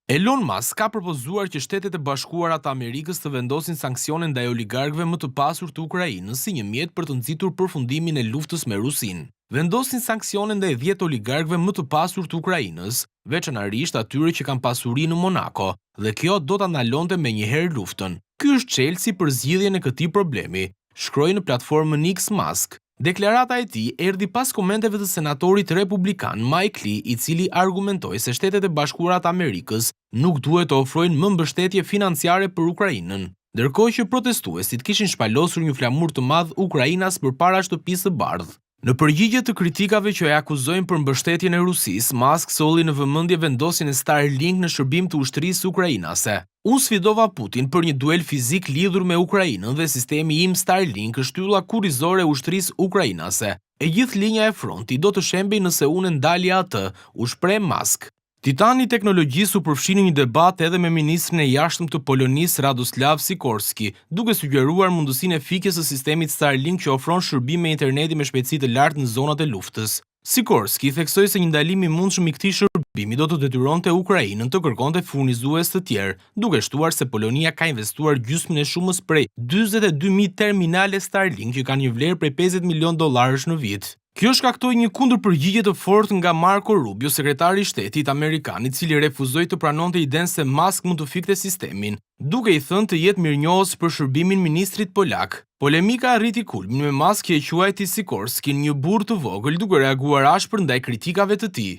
Elon Musk ka propozuar që Shtetet e Bashkuara të Amerikës të vendosin sanksione ndaj oligarkëve më të pasur të Ukrainës si një mjet për të nxitur përfundimin e luftës me Rusinë. Vendosin sanksione ndaj 10 oligarkëve më të pasur të Ukrainës, veçanërisht atyre që kanë pasuri në Monako, dhe kjo do ta ndalonte menjëherë luftën. Ky është çelësi për zgjidhjen e këtij problemi, shkroi në platformën X Musk. Deklarata e tij erdhi pas komenteve të senatorit republikan Mike Lee, i cili argumentoi se Shtetet e Bashkuara të Amerikës nuk duhet të ofrojnë më mbështetje financiare për Ukrainën, ndërkohë që protestuesit kishin shpalosur një flamur të madh Ukrainas përpara shtëpisë së bardhë. Në përgjigje të kritikave që e akuzojnë për mbështetjen e Rusisë, Musk solli në vëmendje vendosjen e Starlink në shërbim të ushtrisë ukrainase. Unë sfidova Putin për një duel fizik lidhur me Ukrainën dhe sistemi im Starlink është ylla kurrizore e ushtrisë ukrainase. E gjithë linja e frontit do të shembej nëse unë ndalja atë, u shpreh Musk. Titani i teknologjisë u përfshi në një debat edhe me ministrin e jashtëm të Polonisë Radoslav Sikorski, duke sugjeruar mundësinë e fikjes së sistemit Starlink që ofron shërbim me interneti me shpejtësi të lartë në zonat e luftës. Sikorski theksoi se një ndalim i mundshëm i këtij shërbimi do të detyronte Ukrainën të kërkonte furnizues të tjerë, duke shtuar se Polonia ka investuar gjysmën e shumës prej 42.000 terminale Starlink që kanë një vlerë prej $50 milion në vit. Kjo shkaktoi një kundërpërgjigje të fortë nga Marco Rubio, sekretari i shtetit amerikan, i cili refuzoi të pranonte idenë se Musk mund të fikte sistemin, duke i thënë të jetë mirënjohës për shërbimin ministrit polak. Polemika arriti kulmin me Musk që e quajti Sikorskin një burr të vogël, duke reaguar ashpër ndaj kritikave të tij.